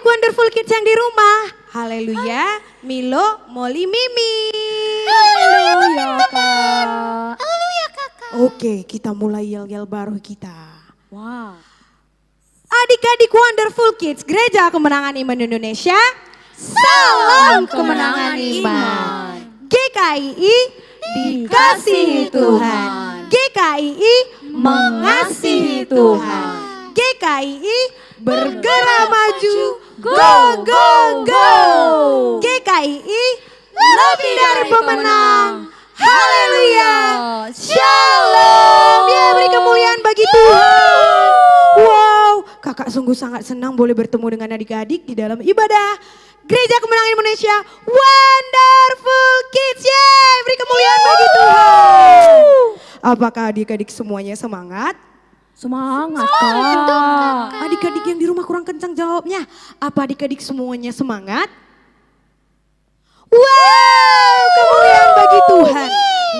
adik-adik Wonderful Kids yang di rumah. Haleluya, Milo, Molly, Mimi. Haleluya Kak. Haleluya kakak. Oke, kita mulai yel-yel baru kita. Wow. Adik-adik Wonderful Kids, Gereja Kemenangan Iman Indonesia. Salam kemenangan iman. GKII dikasihi Tuhan. GKII mengasihi Tuhan. GKII bergerak maju. Go, go, go. GKII lebih dari pemenang. Haleluya. Shalom. Ya, beri kemuliaan bagi Tuhan. Wow, kakak sungguh sangat senang boleh bertemu dengan adik-adik di dalam ibadah Gereja Kemenangan Indonesia Wonderful Kids. Yeay, beri kemuliaan bagi Tuhan. Apakah adik-adik semuanya semangat? Semangat Kak. Adik-adik yang di rumah kurang kencang jawabnya. Apa adik-adik semuanya semangat? Wow, kemuliaan bagi Tuhan.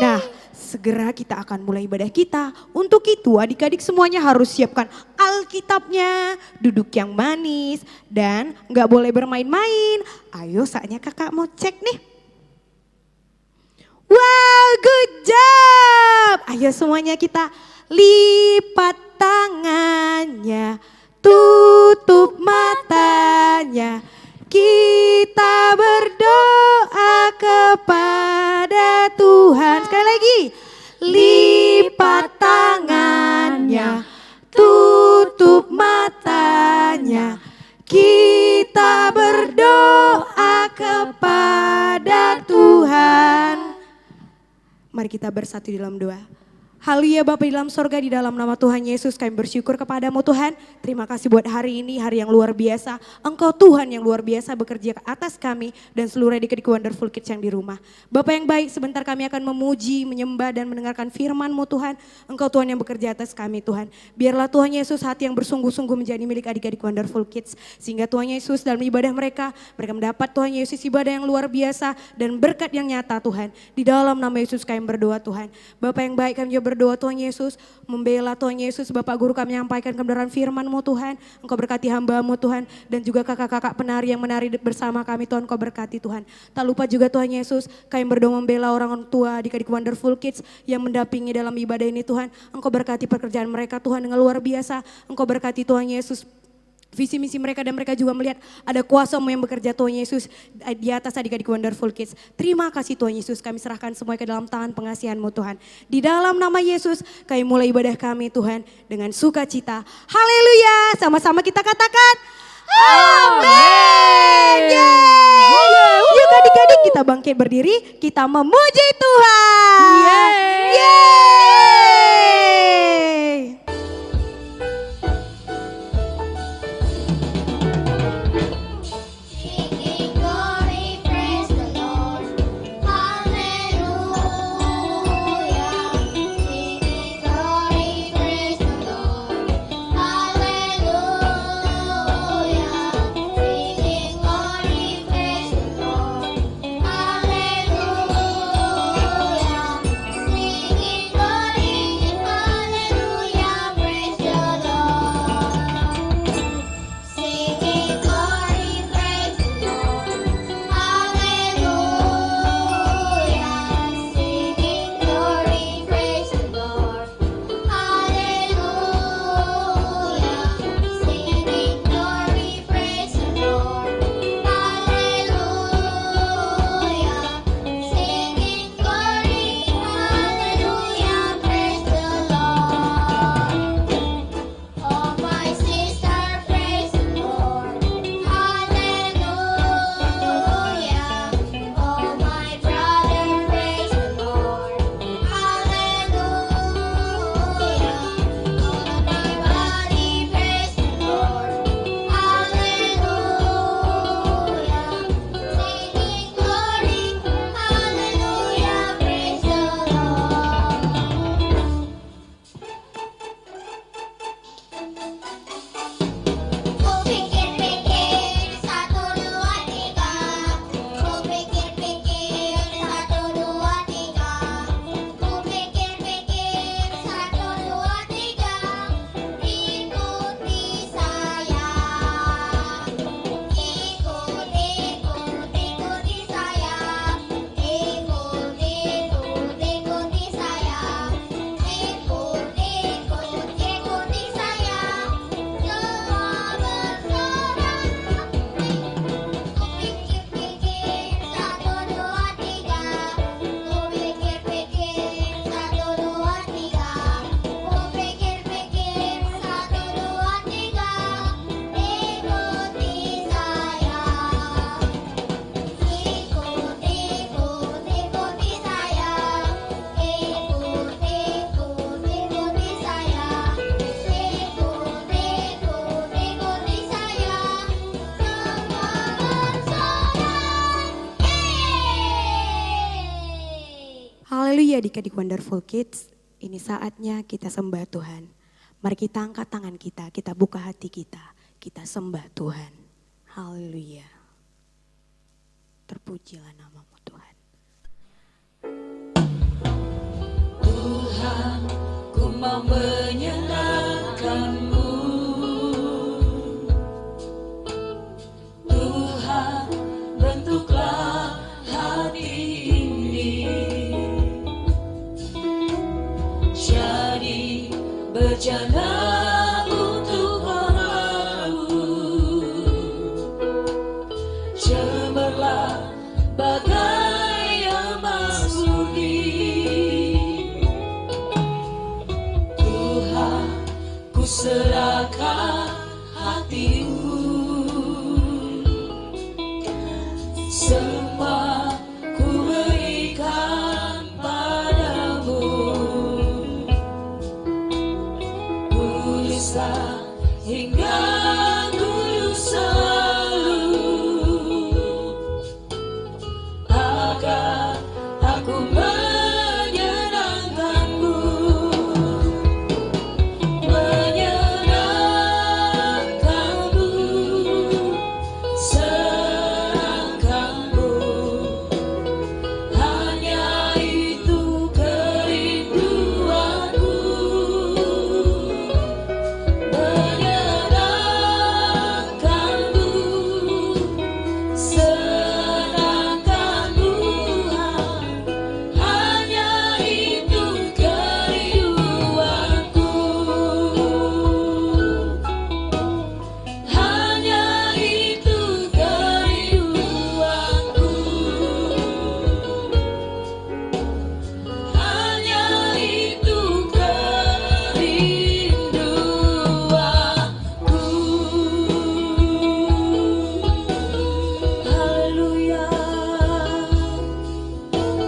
Nah, segera kita akan mulai ibadah kita. Untuk itu adik-adik semuanya harus siapkan Alkitabnya, duduk yang manis, dan gak boleh bermain-main. Ayo saatnya kakak mau cek nih. Wow, good job. Ayo semuanya kita lipat tangannya, tutup matanya. Kita berdoa kepada Tuhan. Sekali lagi. Lipat tangannya, tutup matanya. Kita berdoa kepada Tuhan. Mari kita bersatu di dalam doa. Haleluya Bapa di dalam sorga, di dalam nama Tuhan Yesus kami bersyukur kepadamu Tuhan. Terima kasih buat hari ini, hari yang luar biasa. Engkau Tuhan yang luar biasa bekerja ke atas kami dan seluruh adik-adik Wonderful Kids yang di rumah. Bapa yang baik, sebentar kami akan memuji, menyembah dan mendengarkan firman-Mu Tuhan. Engkau Tuhan yang bekerja atas kami Tuhan. Biarlah Tuhan Yesus hati yang bersungguh-sungguh menjadi milik adik-adik Wonderful Kids. Sehingga Tuhan Yesus dalam ibadah mereka mendapat Tuhan Yesus ibadah yang luar biasa dan berkat yang nyata Tuhan. Di dalam nama Yesus kami berdoa Tuhan. Bapa yang baik, kami juga berdoa Tuhan Yesus, membela Tuhan Yesus, Bapak Guru kami menyampaikan kebenaran firman-Mu Tuhan. Engkau berkati hamba-Mu Tuhan, dan juga kakak-kakak penari yang menari bersama kami Tuhan, Engkau berkati Tuhan. Tak lupa juga Tuhan Yesus, kami berdoa membela orang tua adik-adik Wonderful Kids yang mendampingi dalam ibadah ini Tuhan. Engkau berkati pekerjaan mereka Tuhan dengan luar biasa. Engkau berkati Tuhan Yesus visi misi mereka, dan mereka juga melihat ada kuasa-Mu yang bekerja Tuhan Yesus di atas adik-adik Wonderful Kids. Terima kasih Tuhan Yesus, kami serahkan semua ke dalam tangan pengasihan-Mu Tuhan. Di dalam nama Yesus kami mulai ibadah kami Tuhan dengan sukacita. Haleluya, sama-sama kita katakan amin. Yuk adik-adik kita bangkit berdiri, kita memuji Tuhan. Yeay. Singing glory, praise the Lord. Hallelujah. Singing glory, praise the Lord. Hallelujah. Singing glory, praise the Lord. Hallelujah. Singing Pagi adik-adik Wonderful Kids, ini saatnya kita sembah Tuhan. Mari kita angkat tangan kita buka hati kita sembah Tuhan. Haleluya. Terpujilah namamu Tuhan. Tuhan, ku mau menyenangkan-Mu. Tuhan, bentuklah hati ini jadi berjana untuk orang-Mu. Cemerlang bagai emas murni. Tuhan, ku serahkan hatiku. Semua ku berikan padamu. Tulislah hingga kudus selalu, agar aku menyenangkan-Mu. Menyenangkan-Mu, senangkan-Mu. Hanya itu kerinduanku. Menyenangkan-Mu, senangkan-Mu. Hanya itu kerinduanku. Hanya itu kerinduanku. Hanya itu kerinduanku. Haleluya.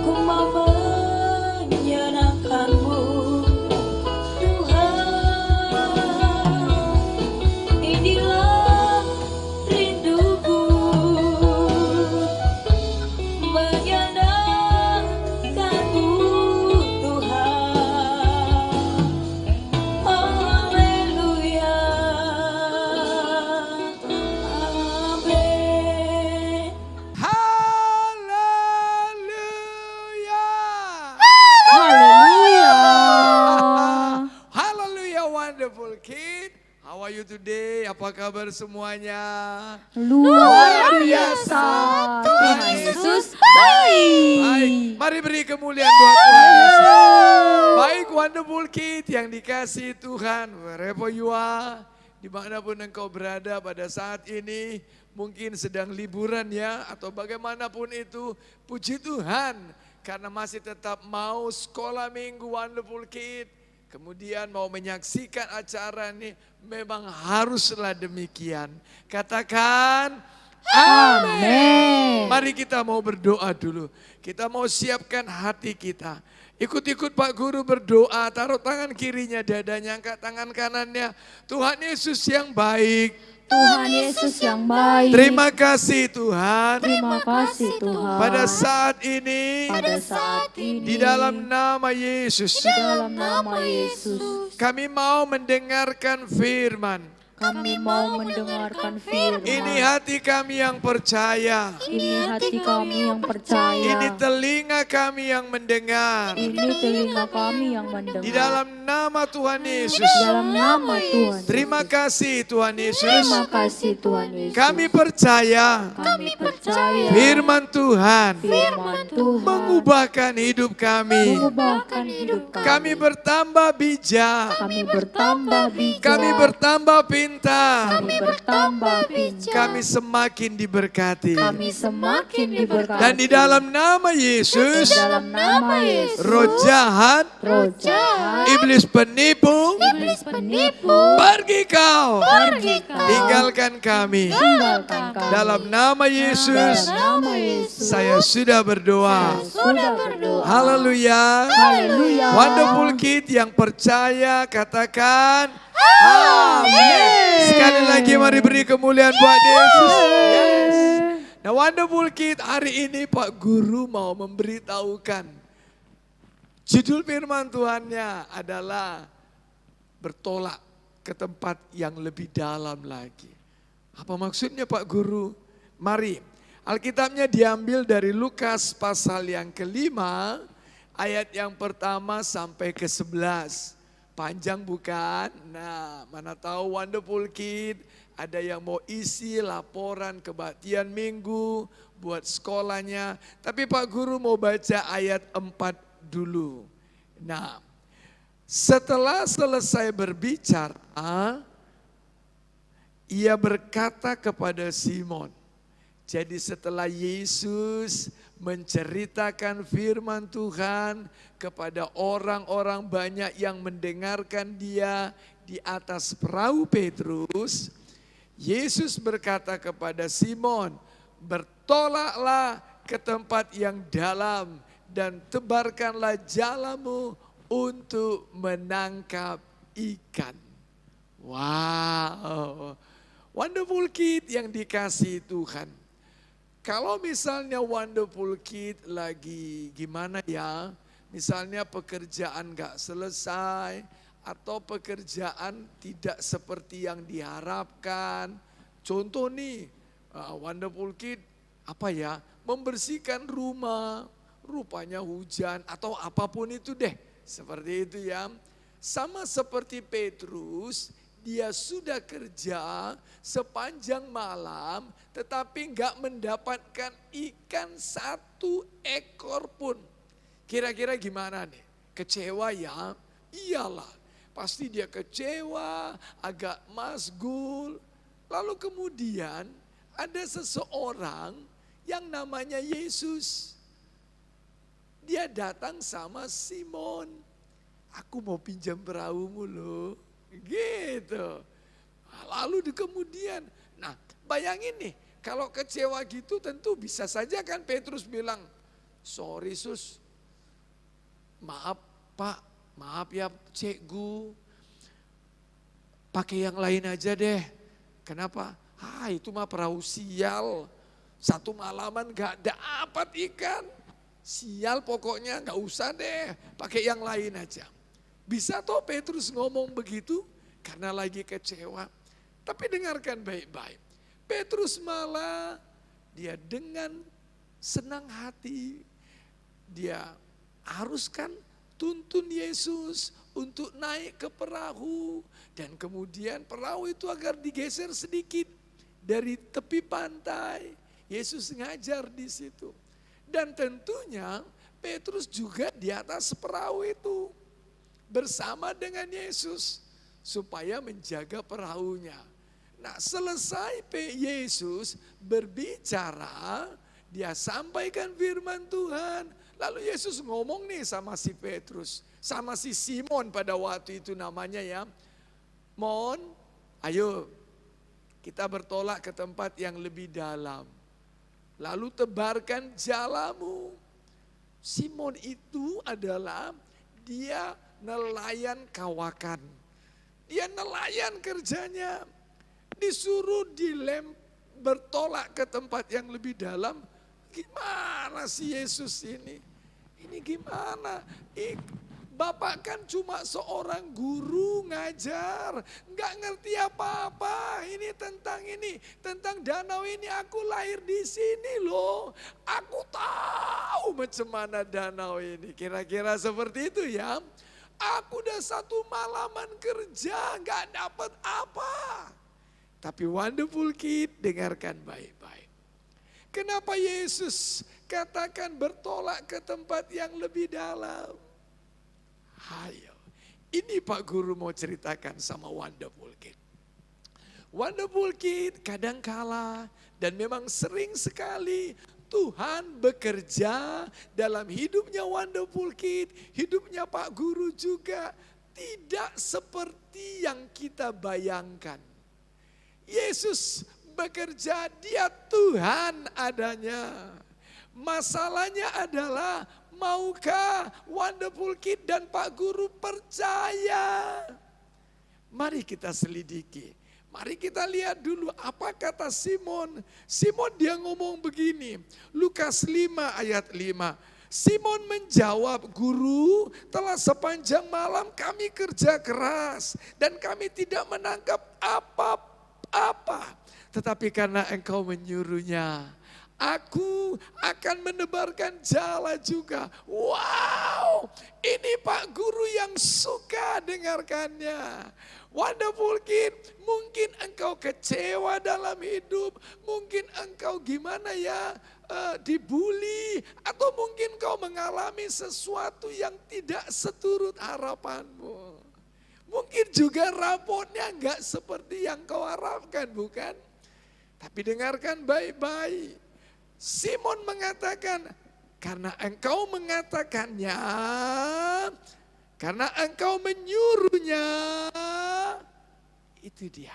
Ku mau menyenangkan-Mu, Tuhan. Inilah rinduku, menyenangkan-Mu, Tuhan. Oh, haleluya. Amin. Hallelujah. Haleluya. Hallelujah, wonderful kid. How are you today? Apa kabar semuanya? Luar biasa. Tuhan Yesus baik. Baik, mari beri kemuliaan buat Tuhan Yesus. Baik, wonderful kid yang dikasihi Tuhan, wherever you are, dimanapun engkau berada pada saat ini, mungkin sedang liburan ya, atau bagaimanapun itu, puji Tuhan, karena masih tetap mau sekolah minggu wonderful kid, kemudian mau menyaksikan acara ini, memang haruslah demikian. Katakan, Amin. mari kita mau berdoa dulu. Kita mau siapkan hati kita. Ikut-ikut Pak Guru berdoa, taruh tangan kirinya dadanya, angkat tangan kanannya. Tuhan Yesus yang baik. Tuhan Yesus yang baik. Terima kasih Tuhan. Terima kasih Tuhan. Pada saat ini, Pada saat ini di dalam nama Yesus, di dalam nama Yesus kami mau mendengarkan firman. kami mau mendengarkan firman. Ini hati kami yang percaya. Ini hati kami yang percaya. Ini telinga kami yang mendengar. Ini telinga kami yang mendengar. Di dalam nama Tuhan Yesus. Di dalam nama Tuhan. Terima kasih Tuhan Yesus. Terima kasih Tuhan Yesus. Kami percaya Kami percaya firman Tuhan firman Tuhan mengubahkan hidup kami. mengubahkan hidup kami. Kami bertambah bijak. Kami bertambah bijak. Kami bertambah pintar. Kami bertambah bijak. Kami semakin diberkati. Kami semakin diberkati. Dan di dalam nama Yesus, Di dalam nama Yesus, roh jahat, roh jahat, iblis penipu, iblis penipu, pergi kau. pergi kau, Tinggalkan kami. tinggalkan kami. Dalam nama Yesus, Dalam nama Yesus, saya sudah berdoa. sudah berdoa. Haleluya. Haleluya. Wonderful Kid yang percaya katakan amin. Sekali lagi mari beri kemuliaan buat Yesus. Yes. Nah Wonderful Kid hari ini Pak Guru mau memberitahukan Judul firman Tuhannya adalah bertolak ke tempat yang lebih dalam lagi. Apa maksudnya Pak Guru? Mari, Alkitabnya diambil dari Lukas pasal yang kelima, ayat yang pertama sampai ke-11. Panjang bukan? Nah, mana tahu Wonderful Kid ada yang mau isi laporan kebaktian minggu buat sekolahnya. Tapi Pak Guru mau baca ayat 4 dulu. Nah, setelah selesai berbicara, ia berkata kepada Simon. Jadi setelah Yesus menceritakan firman Tuhan kepada orang-orang banyak yang mendengarkan dia di atas perahu Petrus, Yesus berkata kepada Simon, bertolaklah ke tempat yang dalam dan tebarkanlah jalamu untuk menangkap ikan. Wow, Wonderful Kid yang dikasihi Tuhan. Kalau misalnya Wonderful Kid lagi gimana ya, misalnya pekerjaan gak selesai atau pekerjaan tidak seperti yang diharapkan. Contoh nih, Wonderful Kid apa ya, membersihkan rumah, rupanya hujan atau apapun itu deh. Seperti itu ya, sama seperti Petrus, dia sudah kerja sepanjang malam tetapi enggak mendapatkan ikan 1 ekor pun. Kira-kira gimana nih? Kecewa ya? Iyalah, pasti dia kecewa, agak masgul. Lalu kemudian ada seseorang yang namanya Yesus. Dia datang sama Simon. Aku mau pinjam perahumu loh. Gitu. Lalu kemudian, nah bayangin nih, kalau kecewa gitu tentu bisa saja kan Petrus bilang, sorry sus, maaf pak, maaf ya cikgu, pakai yang lain aja deh. Kenapa? Itu mah perahu sial, 1 malaman gak dapat ikan. Sial pokoknya gak usah deh, pakai yang lain aja. Bisa toh Petrus ngomong begitu karena lagi kecewa. Tapi dengarkan baik-baik. Petrus malah dia dengan senang hati. Dia haruskan tuntun Yesus untuk naik ke perahu. Dan kemudian perahu itu agar digeser sedikit dari tepi pantai. Yesus ngajar di situ. Dan tentunya Petrus juga di atas perahu itu. Bersama dengan Yesus supaya menjaga perahunya. Nah, selesai Yesus berbicara, dia sampaikan firman Tuhan. Lalu Yesus ngomong nih sama si Petrus, sama si Simon pada waktu itu namanya ya. Mon, ayo kita bertolak ke tempat yang lebih dalam. Lalu tebarkan jalamu. Simon itu adalah dia nelayan kawakan. Dia nelayan kerjanya. Disuruh bertolak ke tempat yang lebih dalam. Gimana sih Yesus ini? Ini gimana? Bapak kan cuma seorang guru ngajar. Nggak ngerti apa-apa. Ini, tentang danau ini aku lahir di sini loh. Aku tahu macam mana danau ini. Kira-kira seperti itu ya. Aku udah 1 malaman kerja gak dapat apa. Tapi Wonderful Kid, dengarkan baik-baik. Kenapa Yesus katakan bertolak ke tempat yang lebih dalam? Ayo, ini Pak Guru mau ceritakan sama Wonderful Kid. Wonderful Kid kadangkala dan memang sering sekali Tuhan bekerja dalam hidupnya Wonderful Kid, hidupnya Pak Guru juga tidak seperti yang kita bayangkan. Yesus bekerja, dia Tuhan adanya. Masalahnya adalah maukah Wonderful Kid dan Pak Guru percaya? Mari kita selidiki. Mari kita lihat dulu apa kata Simon. Simon dia ngomong begini. Lukas 5 ayat 5. Simon menjawab, "Guru, telah sepanjang malam kami kerja keras dan kami tidak menangkap apa-apa. Tetapi karena engkau menyuruhnya, aku akan menebarkan jala juga." Wow, ini Pak Guru yang suka dengarkannya. Wonderful Kid, mungkin engkau kecewa dalam hidup, mungkin engkau gimana ya, dibully, atau mungkin kau mengalami sesuatu yang tidak seturut harapanmu. Mungkin juga rapotnya enggak seperti yang kau harapkan, bukan? Tapi dengarkan baik-baik. Simon mengatakan, karena engkau mengatakannya, karena engkau menyuruhnya, itu dia.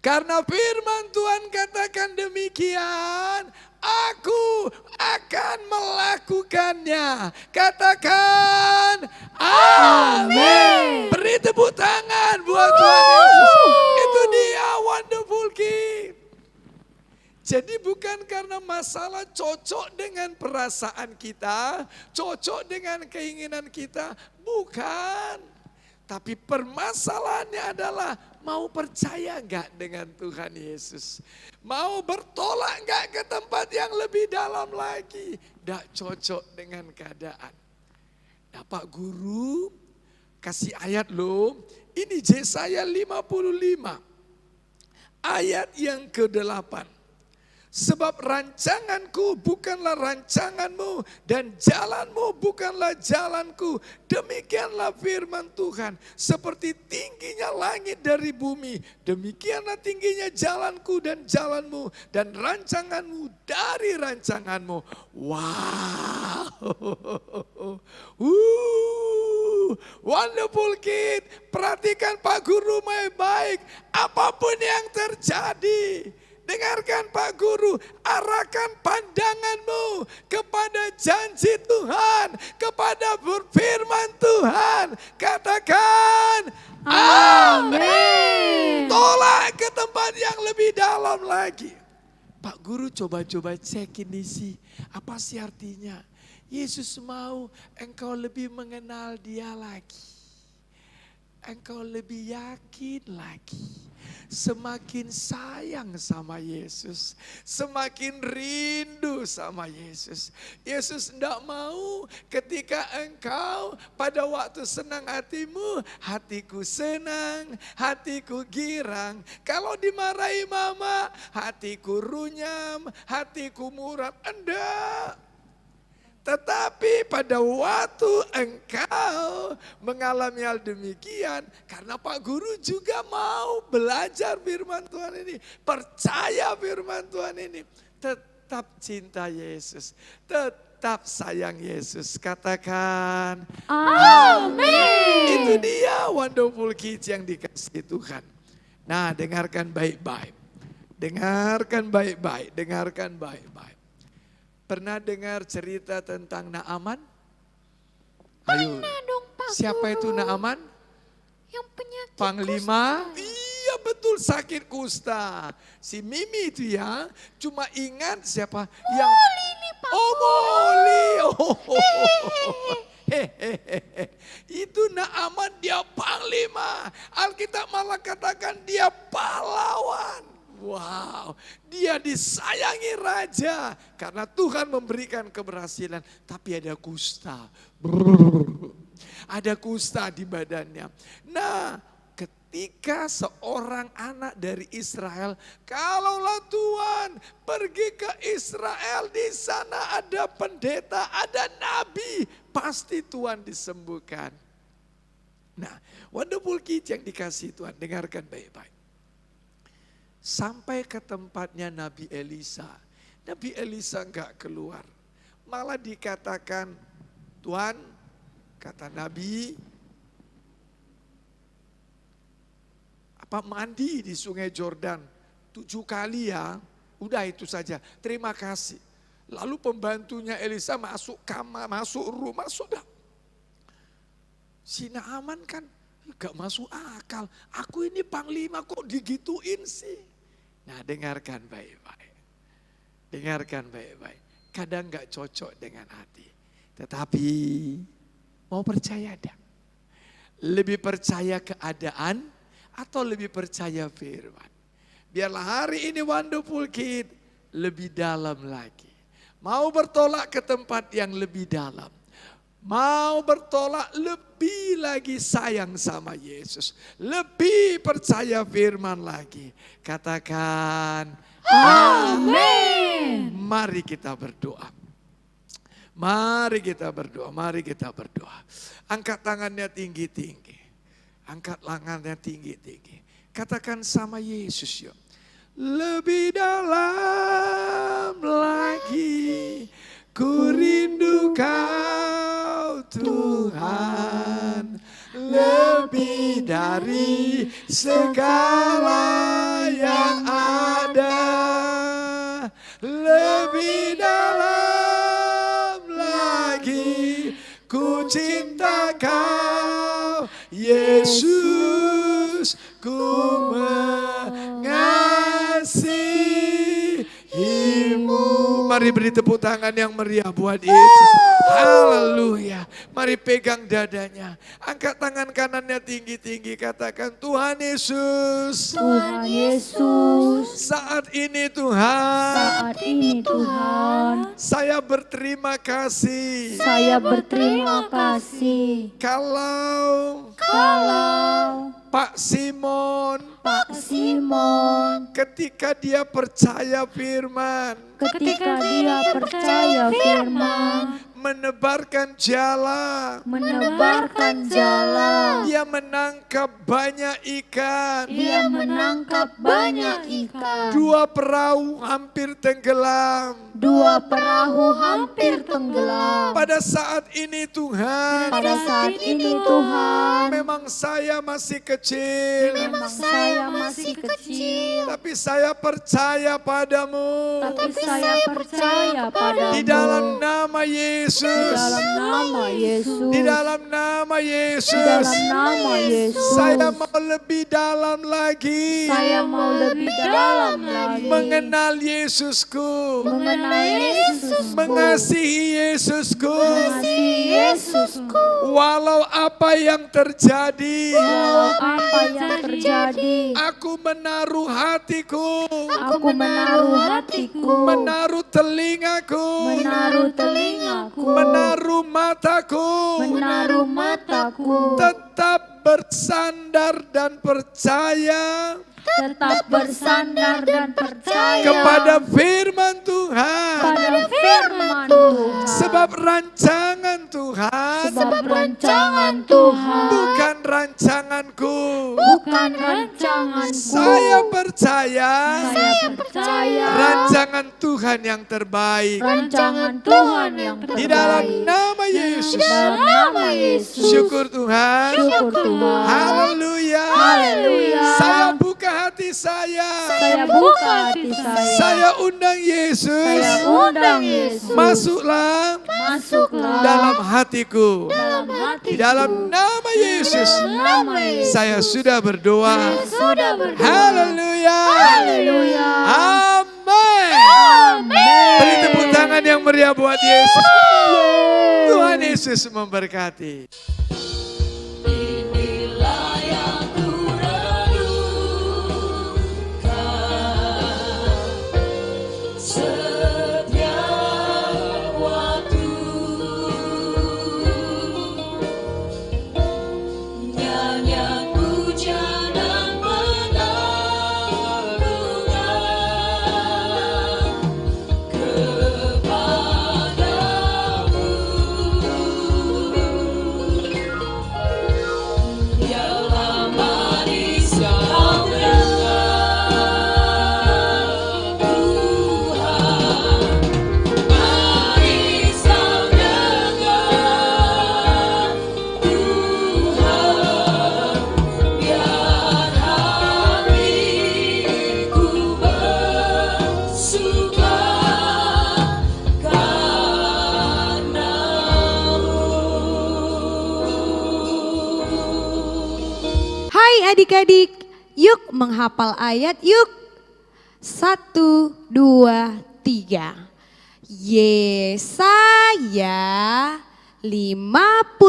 Karena firman Tuhan katakan demikian, aku akan melakukannya. Katakan amin. Beri tepuk tangan buat Tuhan Yesus. Itu dia Wonderful King. Jadi bukan karena masalah cocok dengan perasaan kita, cocok dengan keinginan kita, bukan. Tapi permasalahannya adalah mau percaya enggak dengan Tuhan Yesus? Mau bertolak enggak ke tempat yang lebih dalam lagi? Enggak cocok dengan keadaan. Nah Pak Guru kasih ayat loh. Ini Yesaya 55 ayat yang ke-8. Sebab rancanganku bukanlah rancanganmu dan jalanmu bukanlah jalanku. Demikianlah firman Tuhan. Seperti tingginya langit dari bumi, demikianlah tingginya jalanku dan jalanmu dan rancanganmu dari rancanganmu. Wow. Wonderful Kid. Perhatikan Pak Guru baik-baik. Apapun yang terjadi, dengarkan Pak Guru, arahkan pandanganmu kepada janji Tuhan, kepada firman Tuhan. Katakan amin. Tolak ke tempat yang lebih dalam lagi. Pak Guru coba-coba cek ini sih, apa sih artinya? Yesus mau engkau lebih mengenal Dia lagi. Engkau lebih yakin lagi. Semakin sayang sama Yesus, semakin rindu sama Yesus. Yesus tidak mau ketika engkau pada waktu senang hatimu, hatiku senang, hatiku girang. Kalau dimarahi mama, hatiku runyam, hatiku muram. Enggak. Tetapi pada waktu engkau mengalami hal demikian, karena Pak Guru juga mau belajar firman Tuhan ini, percaya firman Tuhan ini, tetap cinta Yesus, tetap sayang Yesus. Katakan amin. Itu dia Wonderful Kids yang dikasihi Tuhan. Nah, dengarkan baik-baik. Dengarkan baik-baik, dengarkan baik-baik. Pernah dengar cerita tentang Naaman? Ayo. Pernah dong Pak Siapa Guru. itu Naaman? Yang penyakit Panglima? Iya betul, sakit kusta. Si Mimi itu ya, cuma ingat siapa? Yang Moli ini Pak Moli. Hehehe. Itu Naaman, dia panglima. Alkitab malah katakan dia pahlawan. Wow, dia disayangi raja karena Tuhan memberikan keberhasilan. Tapi ada kusta. Ada kusta di badannya. Nah, ketika seorang anak dari Israel, kalaulah Tuhan pergi ke Israel, di sana ada pendeta, ada nabi, pasti Tuhan disembuhkan. Nah, Wonderful Kids yang dikasih Tuhan, dengarkan baik-baik. Sampai ke tempatnya Nabi Elisa. Nabi Elisa enggak keluar. Malah dikatakan, Tuhan, kata Nabi, mandi di sungai Jordan 7 kali ya. Udah itu saja, terima kasih. Lalu pembantunya Elisa masuk kamar, masuk rumah, sudah. Si Naaman kan gak masuk akal. Aku ini panglima kok digituin sih. Nah dengarkan baik-baik. Dengarkan baik-baik. kadang gak cocok dengan hati. Tetapi mau percaya enggak? Lebih percaya keadaan atau lebih percaya firman? Biarlah hari ini Wonderful Kid lebih dalam lagi. Mau bertolak ke tempat yang lebih dalam. Mau bertolak lebih lagi sayang sama Yesus. Lebih percaya firman lagi. Katakan amin. Mari kita berdoa. Mari kita berdoa, mari kita berdoa. Angkat tangannya tinggi-tinggi. Angkat tangannya tinggi-tinggi. Katakan sama Yesus yuk. Lebih dalam lagi, ku rindu Kau Tuhan. Lebih dari segala yang ada. Lebih dalam lagi, ku cinta Kau Yesus, ku mengasihimu. Mari beri tepuk tangan yang meriah buat Yesus. Haleluya. Mari pegang dadanya. Angkat tangan kanannya tinggi-tinggi. Katakan Tuhan Yesus. Tuhan Yesus, Saat ini Tuhan. saat ini Tuhan, Saya berterima kasih. saya berterima kasih Kalau kalau Pak Simon Pak Simon ketika dia percaya firman, ketika dia percaya firman, menebarkan jala, menebarkan jala, dia menangkap banyak ikan. dia menangkap banyak ikan. 2 perahu hampir tenggelam. 2 perahu hampir tenggelam. Pada saat ini Tuhan, Pada saat ini Tuhan, memang saya masih kecil, memang saya masih kecil, tapi saya percaya padamu. tapi saya percaya padamu. Di dalam nama Di Yesus, dalam nama Yesus, di dalam nama di Yesus, dalam nama Yesus, saya mau lebih dalam lagi saya mau lebih dalam lagi mengenal Yesusku, mengenal Yesusku, mengasihi Yesusku. mengasihi Yesusku. Walau apa yang terjadi, Walau apa yang terjadi, aku menaruh hatiku, aku menaruh hatiku, menaruh telingaku, menaruh telingaku, menaruh mataku, menaruh mataku, tetap bersandar dan percaya tetap bersandar dan percaya kepada firman Tuhan. pada firman Tuhan. Sebab rancangan Tuhan Sebab rancangan Tuhan bukan rancanganku. bukan rancanganku. Saya percaya Saya percaya rancangan Tuhan yang terbaik. rancangan Tuhan yang Di dalam terbaik. nama Yesus. Dalam nama Yesus. Syukur Tuhan. Syukur Tuhan. Haleluya. Haleluya. Saya buka hati saya. Saya buka hati saya. Saya undang Yesus. Saya undang Yesus. Masuklah Masuklah dalam hatiku. dalam hati. Di dalam nama Yesus. Nama Yesus. Saya sudah berdoa. Sudah berdoa. Haleluya. Haleluya. Amin. Amin. Beri tepuk tangan yang meriah buat Yesus. Tuhan Yesus memberkati. Inilah yang ku renungkan setiap waktu. Nyanyian pujian dan pengagungan kepadamu. Biarlah manis kau dengar Tuhan, manis kau dengar Tuhan, biar hatiku bersuka karena-Mu. Hai adik-adik, yuk menghafal ayat yuk. 1, 2, 3. Yesaya 55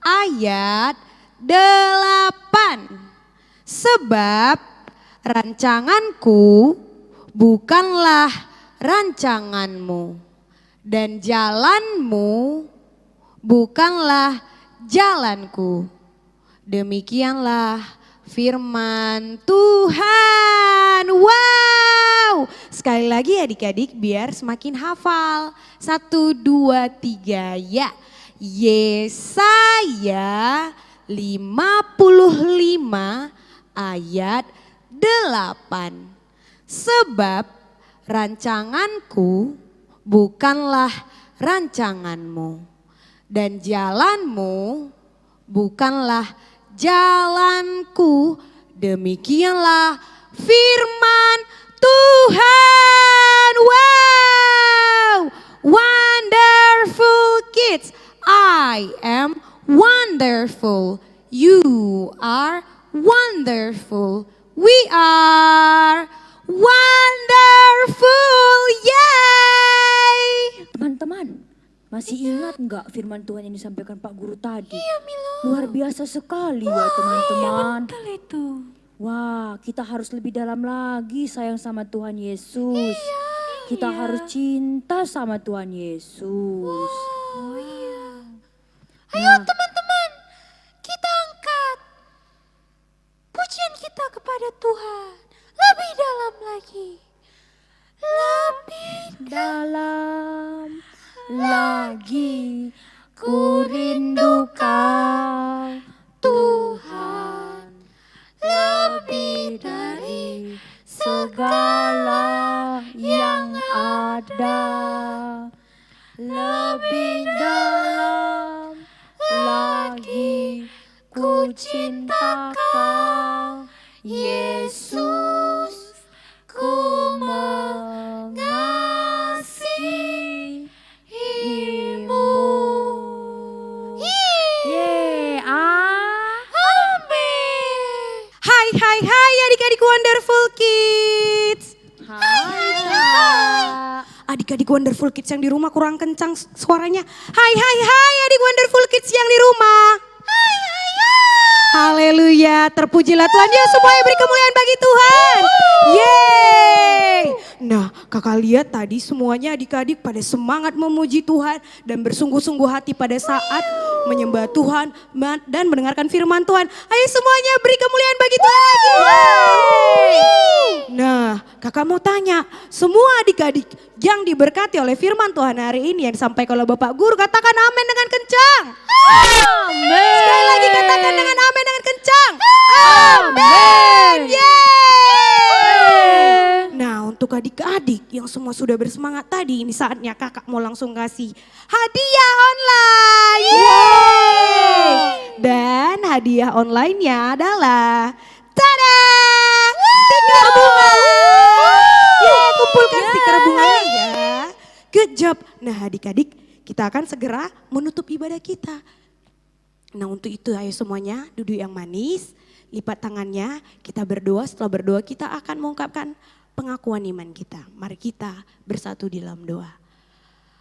ayat 8. Sebab rancanganku bukanlah rancanganmu dan jalanmu bukanlah jalanku. Demikianlah firman Tuhan. Wow. Sekali lagi adik-adik biar semakin hafal. 1, 2, 3 ya. Yesaya 55 ayat 8. Sebab rancanganku bukanlah rancanganmu dan jalanmu bukanlah jalanku. Demikianlah firman Tuhan. Wow, wonderful kids. I am wonderful. You are wonderful. We are wonderful. Yay! Teman-teman, masih ingat nggak firman Tuhan yang disampaikan Pak Guru tadi? Iya, Milo. Luar biasa sekali ya teman-teman. Betul itu. Wah, kita harus lebih dalam lagi sayang sama Tuhan Yesus. Kita harus cinta sama Tuhan Yesus. Ayo teman-teman, kita angkat pujian kita kepada Tuhan. Lebih dalam lagi. Lebih Dalam lagi ku rindu Kau Tuhan, lebih dari segala yang ada, lebih dalam lagi ku cinta Kau Yesus, ku mengasihimu. Hai adik-adik wonderful kids. Adik-adik wonderful kids yang di rumah kurang kencang suaranya. Hai adik wonderful kids yang di rumah. Haleluya, terpujilah Tuhan. Ya semuanya beri kemuliaan bagi Tuhan. Yeay. Nah kakak lihat tadi semuanya adik-adik pada semangat memuji Tuhan dan bersungguh-sungguh hati pada saat menyembah Tuhan dan mendengarkan firman Tuhan. Ayo semuanya beri kemuliaan bagi Tuhan lagi. Nah kakak mau tanya, semua adik-adik yang diberkati oleh firman Tuhan hari ini yang disampaikan oleh Bapak Guru, katakan amin dengan kencang. Amin. Sekali lagi katakan dengan amin dengan kencang. Amin. Yeay. Nah untuk adik-adik yang semua sudah bersemangat tadi, ini saatnya kakak mau langsung kasih hadiah online. Yeay. Dan hadiah online-nya adalah tada! Stiker bunga. Yeay, kumpulkan stiker bunganya ya. Good job. Nah adik-adik kita akan segera menutup ibadah kita. Nah untuk itu ayo semuanya duduk yang manis, lipat tangannya, kita berdoa. Setelah berdoa kita akan mengungkapkan pengakuan iman kita. Mari kita bersatu di dalam doa.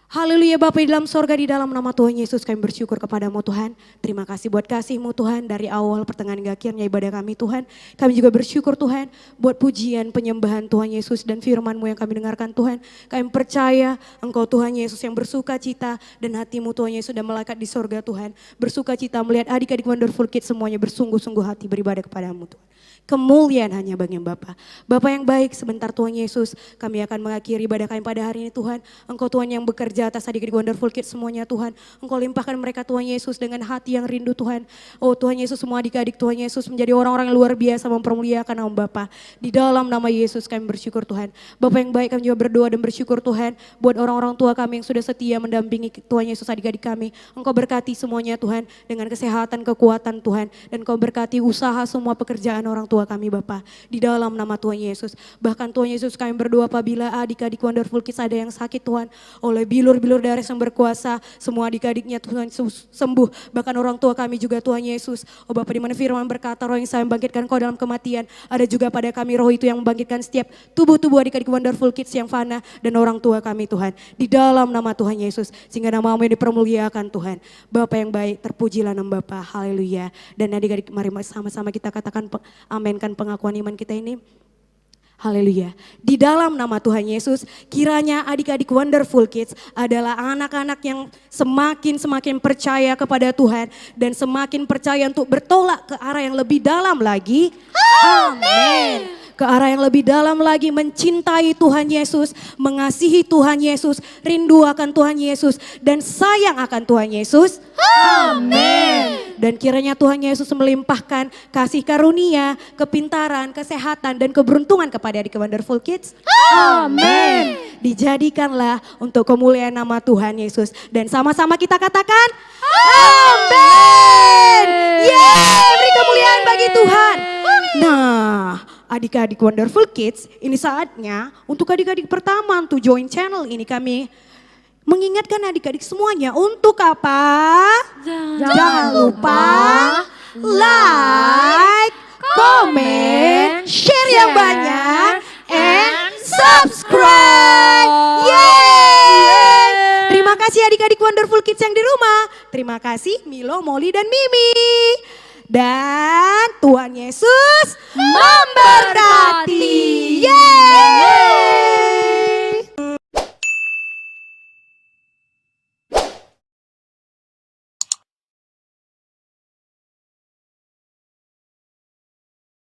Haleluya Bapa di dalam sorga, di dalam nama Tuhan Yesus kami bersyukur kepadamu Tuhan. Terima kasih buat kasih-Mu Tuhan dari awal pertengahan hingga akhirnya ibadah kami Tuhan. Kami juga bersyukur Tuhan buat pujian penyembahan Tuhan Yesus dan firman-Mu yang kami dengarkan Tuhan. Kami percaya Engkau Tuhan Yesus yang bersuka cita dan hati-Mu Tuhan Yesus sudah melekat di sorga Tuhan. Bersuka cita melihat adik-adik Wonderful Kids semuanya bersungguh-sungguh hati beribadah kepadamu Tuhan. Kemuliaan hanya bagi Bapa. Bapa yang baik, sebentar Tuhan Yesus kami akan mengakhiri ibadah kami pada hari ini Tuhan. Engkau Tuhan yang bekerja atas adik-adik Wonderful Kids semuanya Tuhan. Engkau limpahkan mereka Tuhan Yesus dengan hati yang rindu Tuhan. Oh Tuhan Yesus, semua adik-adik Tuhan Yesus menjadi orang-orang yang luar biasa mempermuliakan nama Bapa. Di dalam nama Yesus kami bersyukur Tuhan. Bapa yang baik, kami juga berdoa dan bersyukur Tuhan buat orang-orang tua kami yang sudah setia mendampingi Tuhan Yesus adik-adik kami. Engkau berkati semuanya Tuhan dengan kesehatan, kekuatan Tuhan. Dan Engkau berkati usaha semua pekerjaan orang tua tua kami Bapa. Di dalam nama Tuhan Yesus. Bahkan Tuhan Yesus kami berdoa apabila adik-adik Wonderful Kids ada yang sakit Tuhan. Oleh bilur-bilur darah yang berkuasa. Semua adik-adiknya Tuhan Yesus sembuh. Bahkan orang tua kami juga Tuhan Yesus. Oh Bapa, di mana firman berkata roh yang saya membangkitkan kau dalam kematian. Ada juga pada kami roh itu yang membangkitkan setiap tubuh-tubuh adik-adik Wonderful Kids yang fana. Dan orang tua kami Tuhan. Di dalam nama Tuhan Yesus. Sehingga nama-Mu yang dipermuliakan Tuhan. Bapa yang baik, terpujilah nama Bapa. Haleluya. Dan adik-adik mari sama-sama kita katakan amenkan pengakuan iman kita ini. Haleluya. Di dalam nama Tuhan Yesus, kiranya adik-adik Wonderful Kids adalah anak-anak yang semakin percaya kepada Tuhan dan semakin percaya untuk bertolak ke arah yang lebih dalam lagi. Amin. Ke arah yang lebih dalam lagi, mencintai Tuhan Yesus, mengasihi Tuhan Yesus, rindu akan Tuhan Yesus, dan sayang akan Tuhan Yesus. Amin. Dan kiranya Tuhan Yesus melimpahkan kasih karunia, kepintaran, kesehatan, dan keberuntungan kepada adik Wonderful Kids. Amin. Dijadikanlah untuk kemuliaan nama Tuhan Yesus. Dan sama-sama kita katakan, amin. Yeay, beri kemuliaan bagi Tuhan. Nah, adik-adik Wonderful Kids, ini saatnya untuk adik-adik pertama untuk join channel ini kami mengingatkan adik-adik semuanya untuk apa? Jangan lupa like, comment, share yang banyak, and subscribe. Yeay! Terima kasih adik-adik Wonderful Kids yang di rumah. Terima kasih Milo, Molly, dan Mimi. Dan Tuhan Yesus memberkati. Yeay!